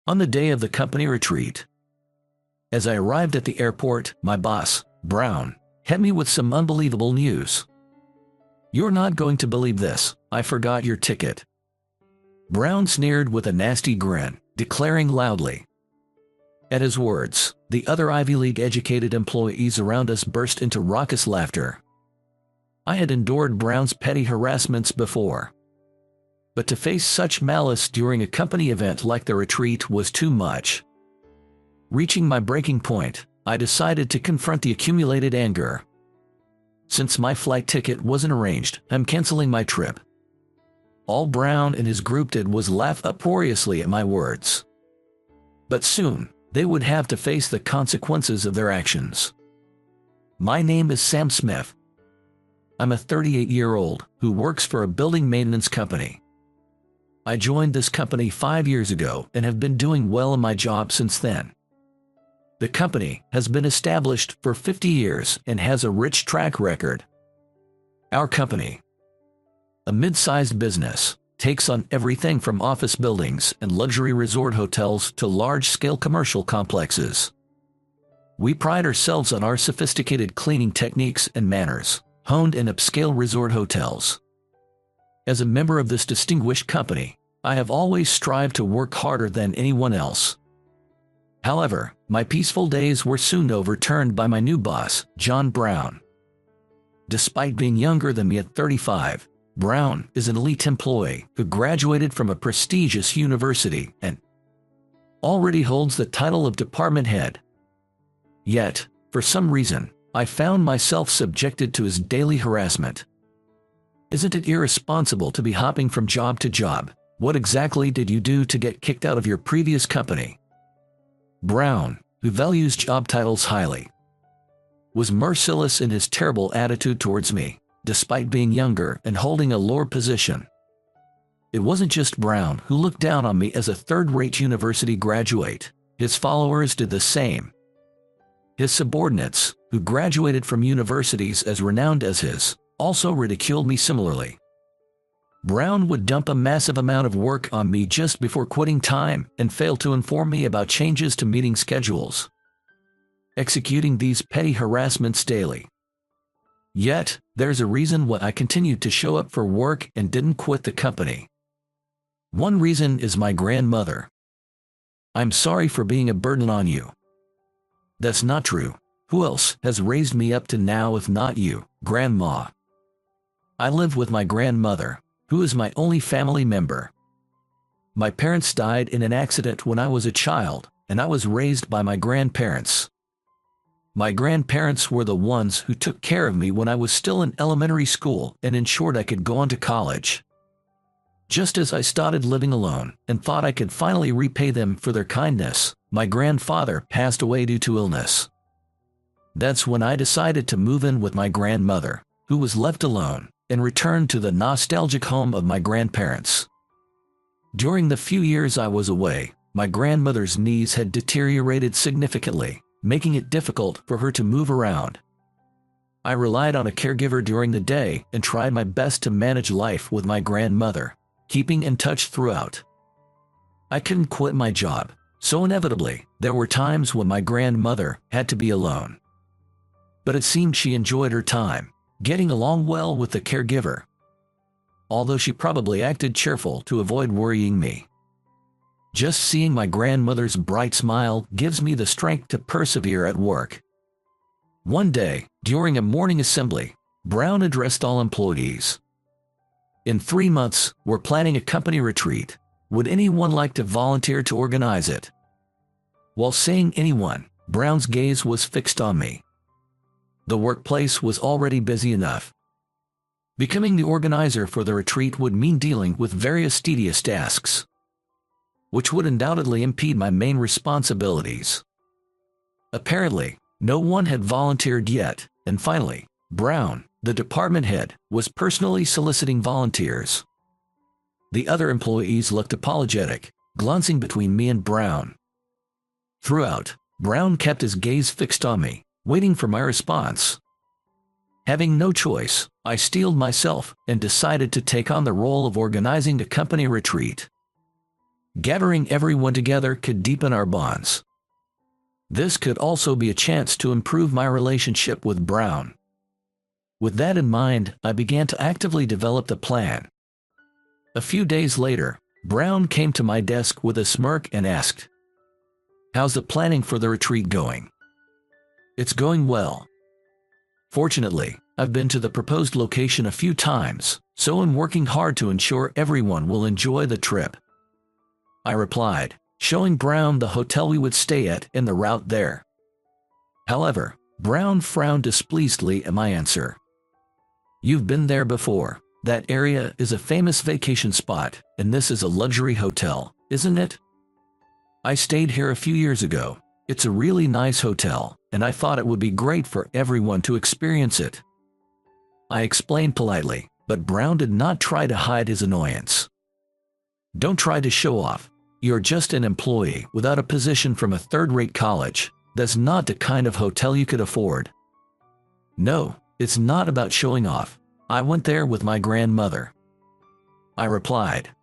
On the day of the company retreat, as I arrived at the airport, my boss, Brown, hit me with some unbelievable news. "You're not going to believe this, I forgot your ticket." Brown sneered with a nasty grin, declaring loudly. At his words, the other Ivy League-educated employees around us burst into raucous laughter. I had endured Brown's petty harassments before, but to face such malice during a company event like the retreat was too much. Reaching my breaking point, I decided to confront the accumulated anger. "Since my flight ticket wasn't arranged, I'm canceling my trip." All Brown and his group did was laugh uproariously at my words. But soon, they would have to face the consequences of their actions. My name is Sam Smith. I'm a 38-year-old who works for a building maintenance company. I joined this company 5 years ago and have been doing well in my job since then. The company has been established for 50 years and has a rich track record. Our company, a mid-sized business, takes on everything from office buildings and luxury resort hotels to large-scale commercial complexes. We pride ourselves on our sophisticated cleaning techniques and manners, honed in upscale resort hotels. As a member of this distinguished company, I have always strived to work harder than anyone else. However, my peaceful days were soon overturned by my new boss, John Brown. Despite being younger than me at 35, Brown is an elite employee who graduated from a prestigious university and already holds the title of department head. Yet, for some reason, I found myself subjected to his daily harassment. "Isn't it irresponsible to be hopping from job to job? What exactly did you do to get kicked out of your previous company?" Brown, who values job titles highly, was merciless in his terrible attitude towards me, despite being younger and holding a lower position. It wasn't just Brown who looked down on me as a third-rate university graduate. His followers did the same. His subordinates, who graduated from universities as renowned as his, also ridiculed me similarly. Brown would dump a massive amount of work on me just before quitting time and fail to inform me about changes to meeting schedules, executing these petty harassments daily. Yet, there's a reason why I continued to show up for work and didn't quit the company. One reason is my grandmother. "I'm sorry for being a burden on you." That's not true. Who else has raised me up to now if not you, Grandma? I live with my grandmother, who is my only family member. My parents died in an accident when I was a child, and I was raised by my grandparents. My grandparents were the ones who took care of me when I was still in elementary school and ensured I could go on to college. Just as I started living alone and thought I could finally repay them for their kindness, my grandfather passed away due to illness. That's when I decided to move in with my grandmother, who was left alone, and returned to the nostalgic home of my grandparents. During the few years I was away, my grandmother's knees had deteriorated significantly, making it difficult for her to move around. I relied on a caregiver during the day and tried my best to manage life with my grandmother, keeping in touch throughout. I couldn't quit my job, so inevitably, there were times when my grandmother had to be alone. But it seemed she enjoyed her time, getting along well with the caregiver, although she probably acted cheerful to avoid worrying me. Just seeing my grandmother's bright smile gives me the strength to persevere at work. One day, during a morning assembly, Brown addressed all employees. "In 3 months, we're planning a company retreat. Would anyone like to volunteer to organize it?" While saying anyone, Brown's gaze was fixed on me. The workplace was already busy enough. Becoming the organizer for the retreat would mean dealing with various tedious tasks, which would undoubtedly impede my main responsibilities. Apparently, no one had volunteered yet, and finally, Brown, the department head, was personally soliciting volunteers. The other employees looked apologetic, glancing between me and Brown. Throughout, Brown kept his gaze fixed on me, waiting for my response. Having no choice, I steeled myself and decided to take on the role of organizing the company retreat. Gathering everyone together could deepen our bonds. This could also be a chance to improve my relationship with Brown. With that in mind, I began to actively develop the plan. A few days later, Brown came to my desk with a smirk and asked, "How's the planning for the retreat going?" "It's going well. Fortunately, I've been to the proposed location a few times, so I'm working hard to ensure everyone will enjoy the trip," I replied, showing Brown the hotel we would stay at and the route there. However, Brown frowned displeasedly at my answer. "You've been there before. That area is a famous vacation spot, and this is a luxury hotel, isn't it?" "I stayed here a few years ago. It's a really nice hotel, and I thought it would be great for everyone to experience it," I explained politely, but Brown did not try to hide his annoyance. "Don't try to show off. You're just an employee without a position from a third-rate college. That's not the kind of hotel you could afford." "No, it's not about showing off. I went there with my grandmother," I replied.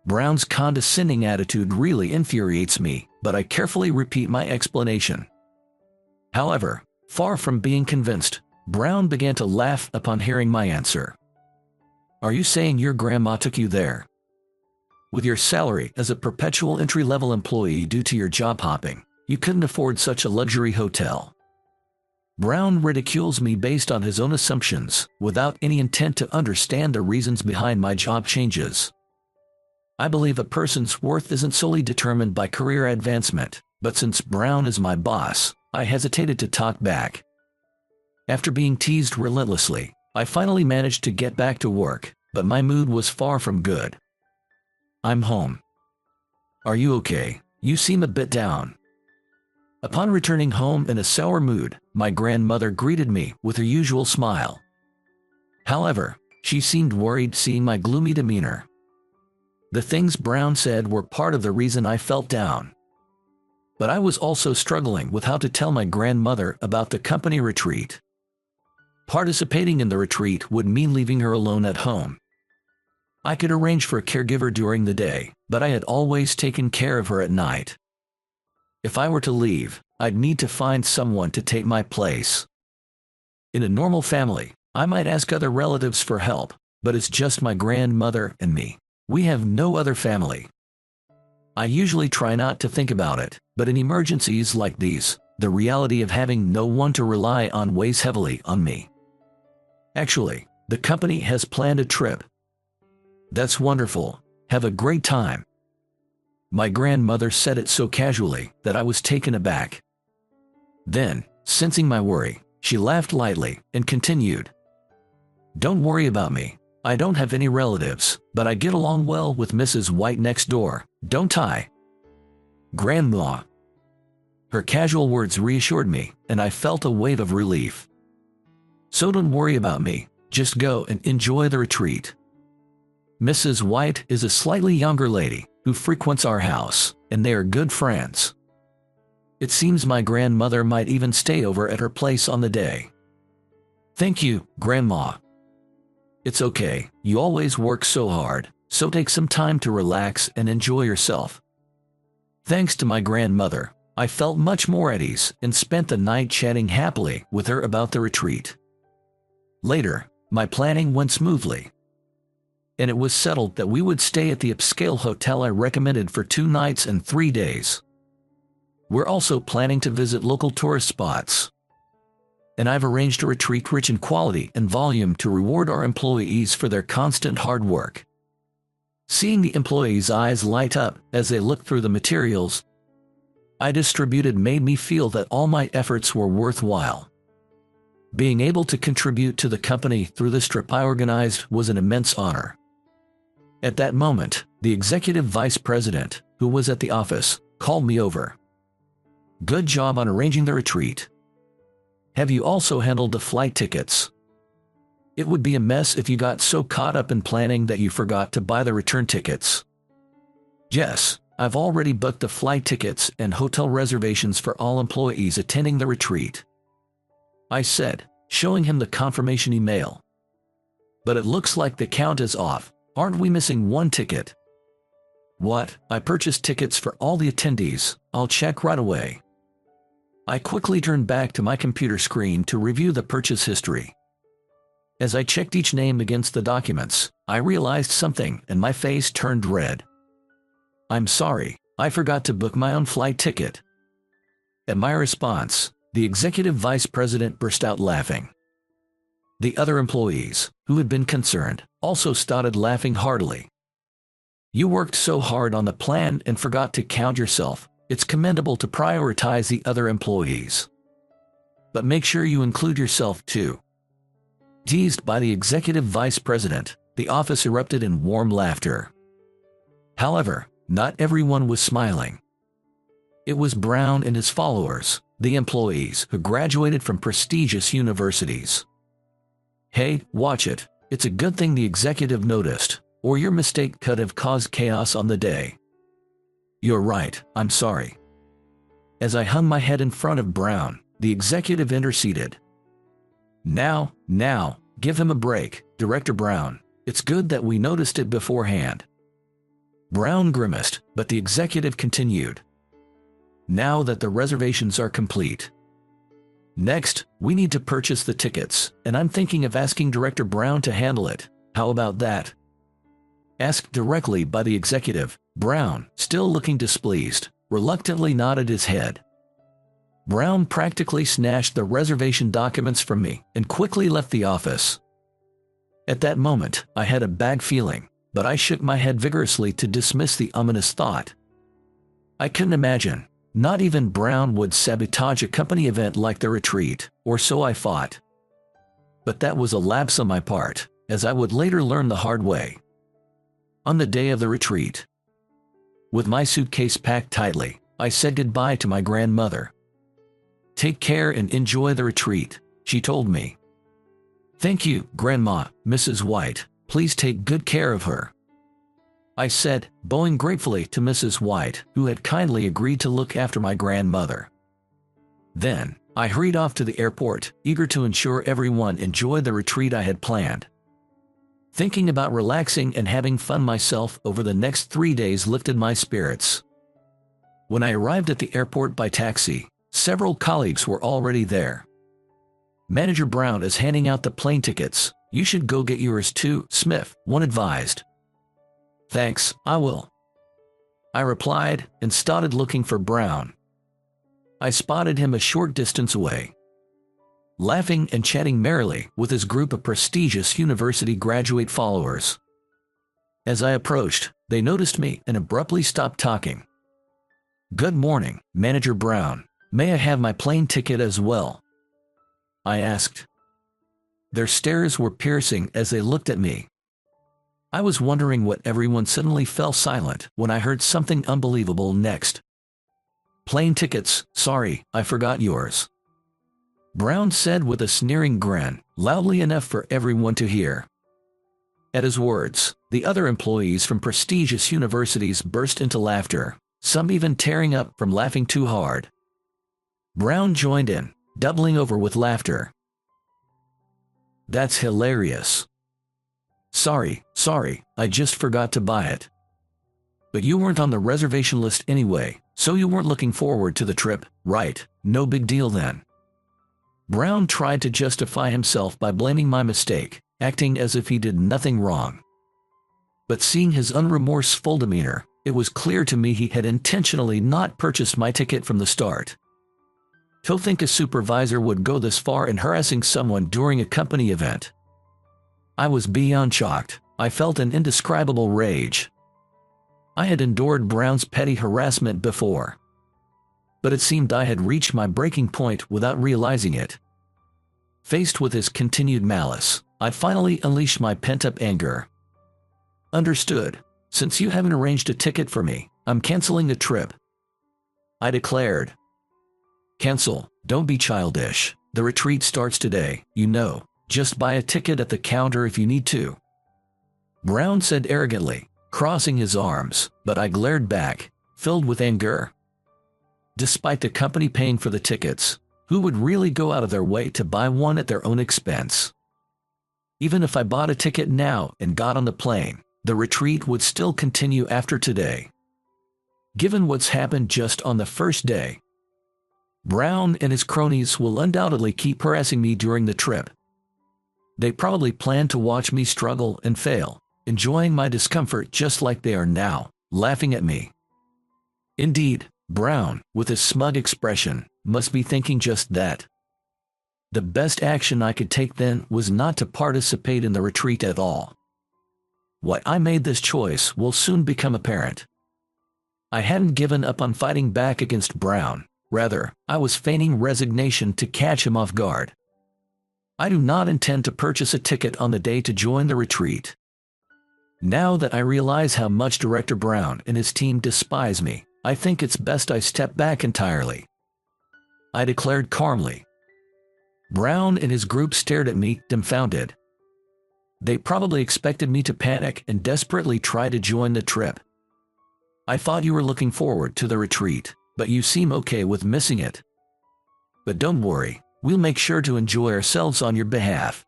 Brown's condescending attitude really infuriates me, but I carefully repeat my explanation. However, far from being convinced, Brown began to laugh upon hearing my answer. "Are you saying your grandma took you there? With your salary as a perpetual entry-level employee due to your job hopping, you couldn't afford such a luxury hotel." Brown ridicules me based on his own assumptions, without any intent to understand the reasons behind my job changes. I believe a person's worth isn't solely determined by career advancement, but since Brown is my boss, I hesitated to talk back. After being teased relentlessly, I finally managed to get back to work, but my mood was far from good. "I'm home. Are you okay? You seem a bit down." Upon returning home in a sour mood, my grandmother greeted me with her usual smile. However, she seemed worried seeing my gloomy demeanor. The things Brown said were part of the reason I felt down. But I was also struggling with how to tell my grandmother about the company retreat. Participating in the retreat would mean leaving her alone at home. I could arrange for a caregiver during the day, but I had always taken care of her at night. If I were to leave, I'd need to find someone to take my place. In a normal family, I might ask other relatives for help, but it's just my grandmother and me. We have no other family. I usually try not to think about it, but in emergencies like these, the reality of having no one to rely on weighs heavily on me. Actually, the company has planned a trip. "That's wonderful. Have a great time." My grandmother said it so casually that I was taken aback. Then, sensing my worry, she laughed lightly and continued, "Don't worry about me. I don't have any relatives, but I get along well with Mrs. White next door, don't I?" "Grandma." Her casual words reassured me, and I felt a wave of relief. "So don't worry about me. Just go and enjoy the retreat. Mrs. White is a slightly younger lady who frequents our house, and they are good friends. It seems my grandmother might even stay over at her place on the day." "Thank you, Grandma." "It's okay, you always work so hard, so take some time to relax and enjoy yourself." Thanks to my grandmother, I felt much more at ease and spent the night chatting happily with her about the retreat. Later, my planning went smoothly, and it was settled that we would stay at the upscale hotel I recommended for 2 nights and 3 days. We're also planning to visit local tourist spots, and I've arranged a retreat rich in quality and volume to reward our employees for their constant hard work. Seeing the employees' eyes light up as they looked through the materials I distributed made me feel that all my efforts were worthwhile. Being able to contribute to the company through this trip I organized was an immense honor. At that moment, the executive vice president, who was at the office, called me over. "Good job on arranging the retreat. Have you also handled the flight tickets? It would be a mess if you got so caught up in planning that you forgot to buy the return tickets." "Yes, I've already booked the flight tickets and hotel reservations for all employees attending the retreat," I said, showing him the confirmation email. "But it looks like the count is off. Aren't we missing one ticket?" What? I purchased tickets for all the attendees. I'll check right away. I quickly turned back to my computer screen to review the purchase history. As I checked each name against the documents, I realized something and my face turned red. I'm sorry, I forgot to book my own flight ticket. At my response, the executive vice president burst out laughing. The other employees, who had been concerned, also started laughing heartily. You worked so hard on the plan and forgot to count yourself. It's commendable to prioritize the other employees. But make sure you include yourself too. Teased by the executive vice president, the office erupted in warm laughter. However, not everyone was smiling. It was Brown and his followers, the employees who graduated from prestigious universities. Hey, watch it. It's a good thing the executive noticed, or your mistake could have caused chaos on the day. You're right, I'm sorry. As I hung my head in front of Brown, the executive interceded. Now, give him a break, Director Brown. It's good that we noticed it beforehand. Brown grimaced, but the executive continued. Now that the reservations are complete. Next, we need to purchase the tickets, and I'm thinking of asking Director Brown to handle it. How about that? Asked directly by the executive, Brown, still looking displeased, reluctantly nodded his head. Brown practically snatched the reservation documents from me and quickly left the office. At that moment, I had a bad feeling, but I shook my head vigorously to dismiss the ominous thought. I couldn't imagine. Not even Brown would sabotage a company event like the retreat, or so I thought. But that was a lapse on my part, as I would later learn the hard way. On the day of the retreat, with my suitcase packed tightly, I said goodbye to my grandmother. Take care and enjoy the retreat, she told me. Thank you, Grandma, Mrs. White. Please take good care of her. I said, bowing gratefully to Mrs. White, who had kindly agreed to look after my grandmother. Then, I hurried off to the airport, eager to ensure everyone enjoyed the retreat I had planned. Thinking about relaxing and having fun myself over the next 3 days lifted my spirits. When I arrived at the airport by taxi, several colleagues were already there. Manager Brown is handing out the plane tickets. You should go get yours too, Smith, one advised. Thanks, I will. I replied and started looking for Brown. I spotted him a short distance away, laughing and chatting merrily with his group of prestigious university graduate followers. As I approached, they noticed me and abruptly stopped talking. Good morning, Manager Brown. May I have my plane ticket as well? I asked. Their stares were piercing as they looked at me. I was wondering what everyone suddenly fell silent when I heard something unbelievable next. Plane tickets, sorry, I forgot yours. Brown said with a sneering grin, loudly enough for everyone to hear. At his words, the other employees from prestigious universities burst into laughter, some even tearing up from laughing too hard. Brown joined in, doubling over with laughter. That's hilarious. Sorry, I just forgot to buy it. But you weren't on the reservation list anyway, so you weren't looking forward to the trip, right? No big deal then. Brown tried to justify himself by blaming my mistake, acting as if he did nothing wrong. But seeing his unremorseful demeanor, it was clear to me he had intentionally not purchased my ticket from the start. To think a supervisor would go this far in harassing someone during a company event. I was beyond shocked. I felt an indescribable rage. I had endured Brown's petty harassment before, but it seemed I had reached my breaking point without realizing it. Faced with his continued malice, I finally unleashed my pent-up anger. Understood. Since you haven't arranged a ticket for me, I'm canceling the trip, I declared. Cancel, don't be childish. The retreat starts today, you know. Just buy a ticket at the counter if you need to. Brown said arrogantly, crossing his arms, but I glared back, filled with anger. Despite the company paying for the tickets, who would really go out of their way to buy one at their own expense? Even if I bought a ticket now and got on the plane, the retreat would still continue after today. Given what's happened just on the first day, Brown and his cronies will undoubtedly keep harassing me during the trip. They probably plan to watch me struggle and fail, enjoying my discomfort just like they are now, laughing at me. Indeed, Brown, with his smug expression, must be thinking just that. The best action I could take then was not to participate in the retreat at all. Why I made this choice will soon become apparent. I hadn't given up on fighting back against Brown. Rather, I was feigning resignation to catch him off guard. I do not intend to purchase a ticket on the day to join the retreat. Now that I realize how much Director Brown and his team despise me, I think it's best I step back entirely, I declared calmly. Brown and his group stared at me, dumbfounded. They probably expected me to panic and desperately try to join the trip. I thought you were looking forward to the retreat, but you seem okay with missing it. But don't worry, we'll make sure to enjoy ourselves on your behalf.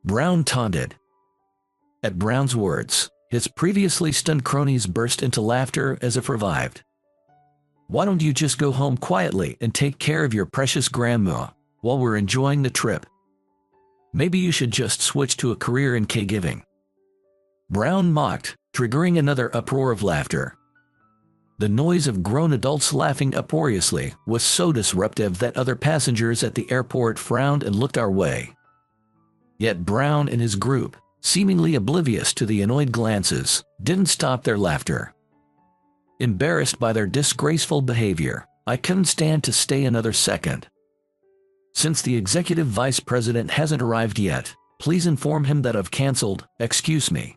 Brown taunted. At Brown's words, his previously stunned cronies burst into laughter as if revived. Why don't you just go home quietly and take care of your precious grandma while we're enjoying the trip? Maybe you should just switch to a career in caregiving. Brown mocked, triggering another uproar of laughter. The noise of grown adults laughing uproariously was so disruptive that other passengers at the airport frowned and looked our way. Yet Brown and his group, seemingly oblivious to the annoyed glances, didn't stop their laughter. Embarrassed by their disgraceful behavior, I couldn't stand to stay another second. Since the executive vice president hasn't arrived yet, please inform him that I've canceled, excuse me,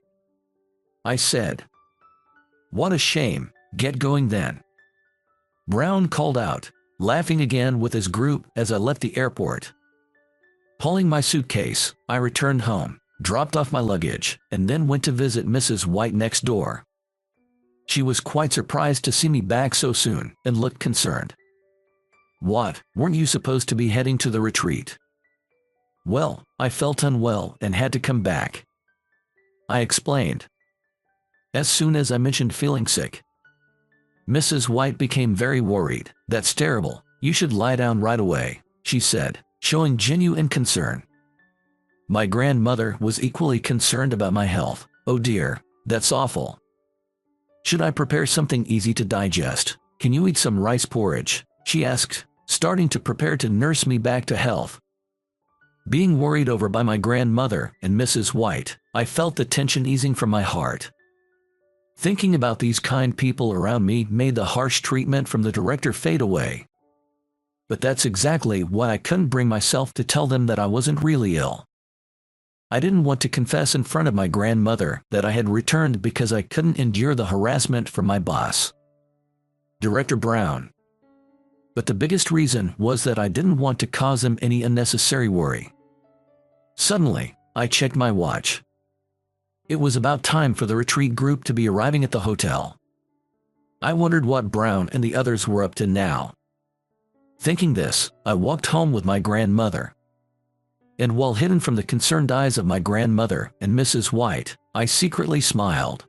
I said. What a shame, get going then, Brown called out, laughing again with his group as I left the airport. Pulling my suitcase, I returned home, dropped off my luggage, and then went to visit Mrs. White next door. She was quite surprised to see me back so soon and looked concerned. What, weren't you supposed to be heading to the retreat? Well, I felt unwell and had to come back, I explained. As soon as I mentioned feeling sick, Mrs. White became very worried. That's terrible, you should lie down right away, she said, showing genuine concern. My grandmother was equally concerned about my health. Oh dear, that's awful. Should I prepare something easy to digest? Can you eat some rice porridge? She asked, starting to prepare to nurse me back to health. Being worried over by my grandmother and Mrs. White, I felt the tension easing from my heart. Thinking about these kind people around me made the harsh treatment from the director fade away. But that's exactly why I couldn't bring myself to tell them that I wasn't really ill. I didn't want to confess in front of my grandmother that I had returned because I couldn't endure the harassment from my boss, Director Brown. But the biggest reason was that I didn't want to cause him any unnecessary worry. Suddenly, I checked my watch. It was about time for the retreat group to be arriving at the hotel. I wondered what Brown and the others were up to now. Thinking this, I walked home with my grandmother. And while hidden from the concerned eyes of my grandmother and Mrs. White, I secretly smiled.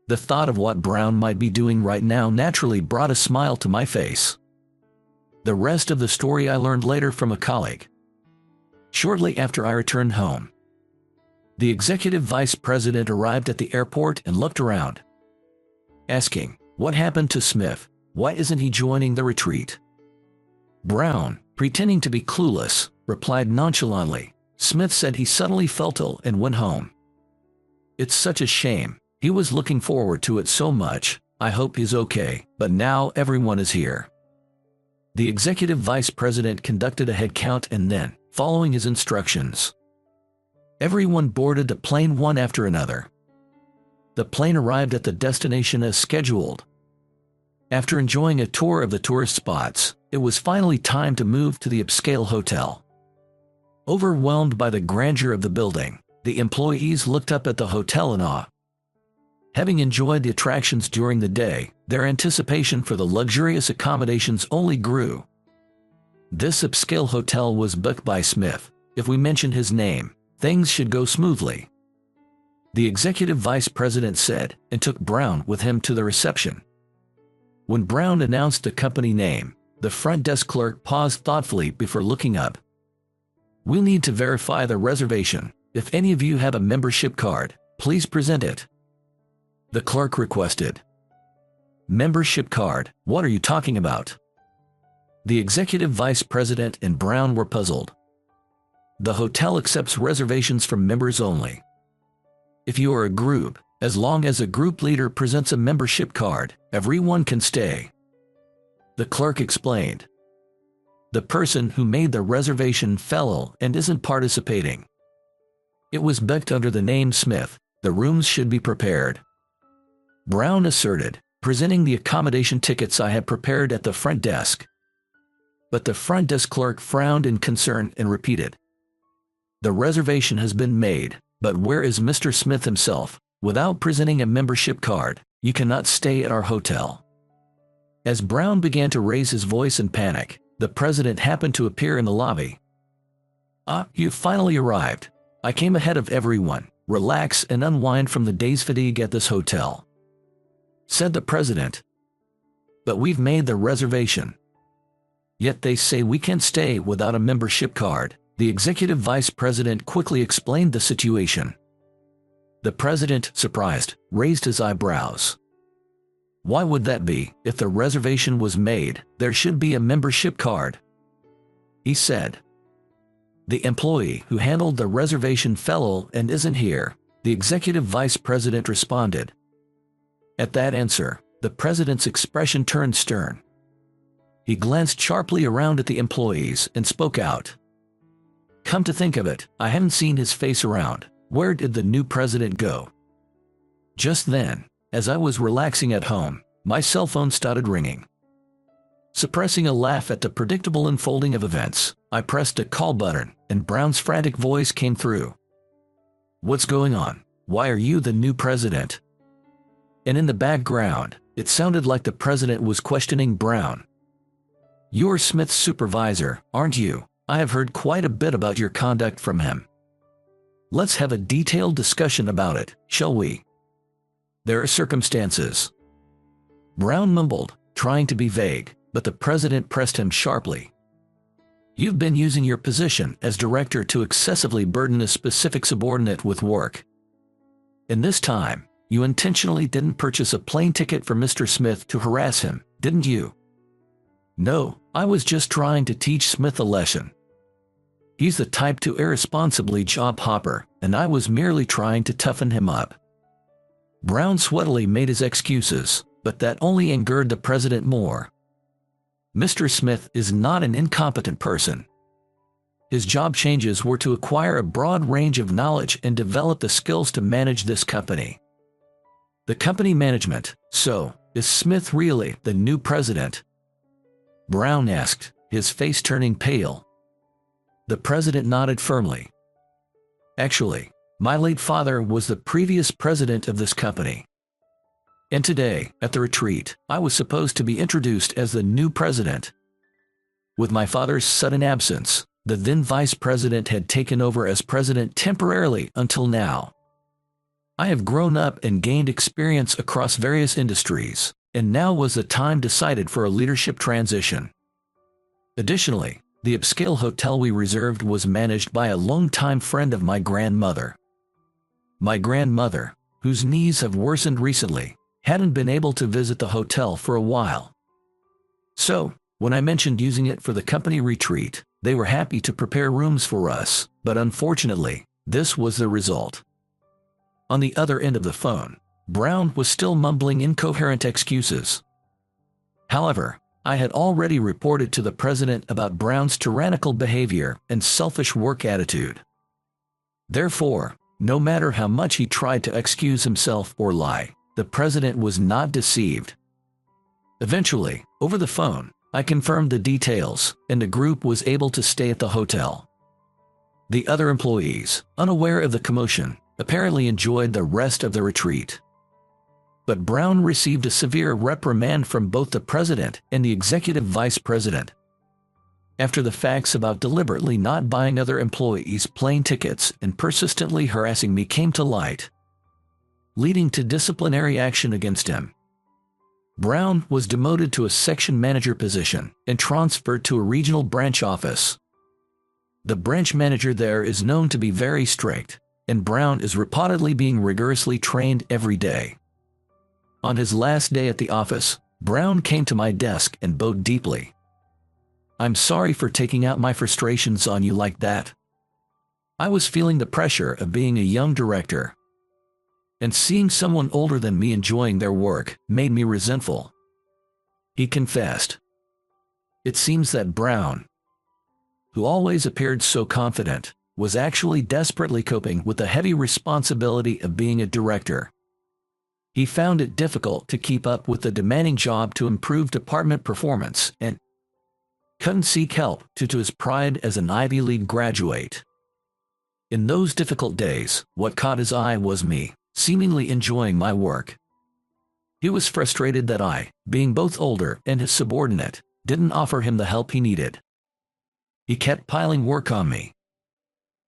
The thought of what Brown might be doing right now naturally brought a smile to my face. The rest of the story I learned later from a colleague. Shortly after I returned home, the executive vice president arrived at the airport and looked around, asking, "What happened to Smith? Why isn't he joining the retreat?" Brown, pretending to be clueless, replied nonchalantly, "Smith said he suddenly felt ill and went home. It's such a shame, he was looking forward to it so much. I hope he's okay, but now everyone is here." The executive vice president conducted a head count and then, following his instructions, everyone boarded the plane one after another. The plane arrived at the destination as scheduled. After enjoying a tour of the tourist spots, it was finally time to move to the upscale hotel. Overwhelmed by the grandeur of the building, the employees looked up at the hotel in awe. Having enjoyed the attractions during the day, their anticipation for the luxurious accommodations only grew. This upscale hotel was booked by Smith. If we mention his name, things should go smoothly. the executive vice president said, and took Brown with him to the reception. When Brown announced the company name, the front desk clerk paused thoughtfully before looking up. "We'll need to verify the reservation. If any of you have a membership card, please present it," the clerk requested. "Membership card? What are you talking about?" The executive vice president and Brown were puzzled. "The hotel accepts reservations from members only. If you are a group, as long as a group leader presents a membership card, everyone can stay," the clerk explained. "The person who made the reservation fell ill and isn't participating. It was booked under the name Smith. The rooms should be prepared," Brown asserted, presenting the accommodation tickets I had prepared at the front desk. But the front desk clerk frowned in concern and repeated, "The reservation has been made, but where is Mr. Smith himself? Without presenting a membership card, you cannot stay at our hotel." As Brown began to raise his voice in panic, the president happened to appear in the lobby. "Ah, you finally arrived. I came ahead of everyone. Relax and unwind from the day's fatigue at this hotel," said the president. "But we've made the reservation. Yet they say we can't stay without a membership card," the executive vice president quickly explained the situation. The president, surprised, raised his eyebrows. "Why would that be? If the reservation was made, there should be a membership card," he said. "The employee who handled the reservation fell ill and isn't here," the executive vice president responded. At that answer, the president's expression turned stern. He glanced sharply around at the employees and spoke out. "Come to think of it, I haven't seen his face around. Where did the new president go?" Just then, as I was relaxing at home, my cell phone started ringing. Suppressing a laugh at the predictable unfolding of events, I pressed a call button, and Brown's frantic voice came through. "What's going on? Why are you the new president?" And in the background, it sounded like the president was questioning Brown. "You're Smith's supervisor, aren't you? I have heard quite a bit about your conduct from him. Let's have a detailed discussion about it, shall we?" "There are circumstances," Brown mumbled, trying to be vague, but the president pressed him sharply. "You've been using your position as director to excessively burden a specific subordinate with work. And this time, you intentionally didn't purchase a plane ticket for Mr. Smith to harass him, didn't you?" "No, I was just trying to teach Smith a lesson. He's the type to irresponsibly job hopper, and I was merely trying to toughen him up." Brown sweatily made his excuses, but that only angered the president more. Mr. Smith is not an incompetent person. His job changes were to acquire a broad range of knowledge and develop the skills to manage this company. The company management. So, is Smith really the new president?" Brown asked, his face turning pale. The president nodded firmly. "Actually, my late father was the previous president of this company. And today, at the retreat, I was supposed to be introduced as the new president. With my father's sudden absence, the then vice president had taken over as president temporarily until now. I have grown up and gained experience across various industries, and now was the time decided for a leadership transition. Additionally, the upscale hotel we reserved was managed by a longtime friend of my grandmother. My grandmother, whose knees have worsened recently, hadn't been able to visit the hotel for a while. So, when I mentioned using it for the company retreat, they were happy to prepare rooms for us, but unfortunately, this was the result." On the other end of the phone, Brown was still mumbling incoherent excuses. However, I had already reported to the president about Brown's tyrannical behavior and selfish work attitude. Therefore, no matter how much he tried to excuse himself or lie, the president was not deceived. Eventually, over the phone, I confirmed the details, and the group was able to stay at the hotel. The other employees, unaware of the commotion, apparently enjoyed the rest of the retreat. But Brown received a severe reprimand from both the president and the executive vice president. After the facts about deliberately not buying other employees plane tickets and persistently harassing me came to light, leading to disciplinary action against him. Brown was demoted to a section manager position and transferred to a regional branch office. The branch manager there is known to be very strict, and Brown is reportedly being rigorously trained every day. On his last day at the office, Brown came to my desk and bowed deeply. "I'm sorry for taking out my frustrations on you like that. I was feeling the pressure of being a young director, and seeing someone older than me enjoying their work made me resentful," he confessed. It seems that Brown, who always appeared so confident, was actually desperately coping with the heavy responsibility of being a director. He found it difficult to keep up with the demanding job to improve department performance and couldn't seek help due to his pride as an Ivy League graduate. In those difficult days, what caught his eye was me, seemingly enjoying my work. He was frustrated that I, being both older and his subordinate, didn't offer him the help he needed. He kept piling work on me,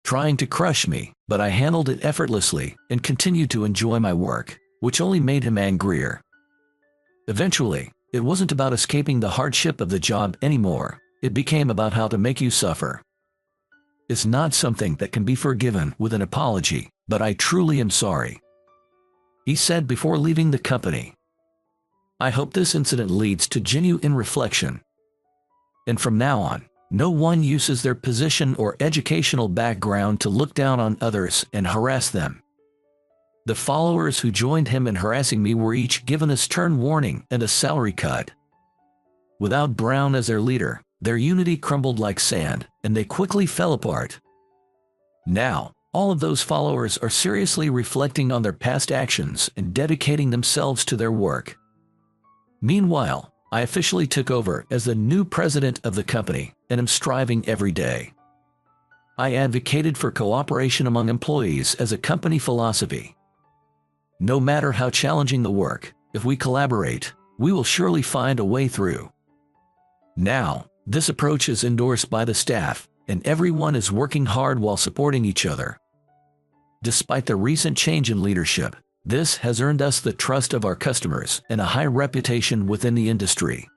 trying to crush me, but I handled it effortlessly and continued to enjoy my work, which only made him angrier. Eventually, it wasn't about escaping the hardship of the job anymore. It became about how to make you suffer. It's not something that can be forgiven with an apology, but I truly am sorry," he said before leaving the company. "I hope this incident leads to genuine reflection, and from now on, no one uses their position or educational background to look down on others and harass them." The followers who joined him in harassing me were each given a stern warning and a salary cut. Without Brown as their leader, their unity crumbled like sand, and they quickly fell apart. Now, all of those followers are seriously reflecting on their past actions and dedicating themselves to their work. Meanwhile, I officially took over as the new president of the company and am striving every day. I advocated for cooperation among employees as a company philosophy. No matter how challenging the work, if we collaborate, we will surely find a way through. Now, this approach is endorsed by the staff, and everyone is working hard while supporting each other. Despite the recent change in leadership, this has earned us the trust of our customers and a high reputation within the industry.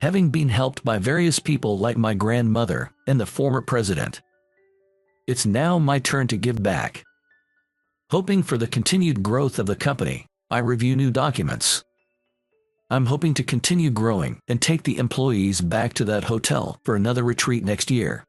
Having been helped by various people like my grandmother and the former president, it's now my turn to give back. Hoping for the continued growth of the company, I review new documents. I'm hoping to continue growing and take the employees back to that hotel for another retreat next year.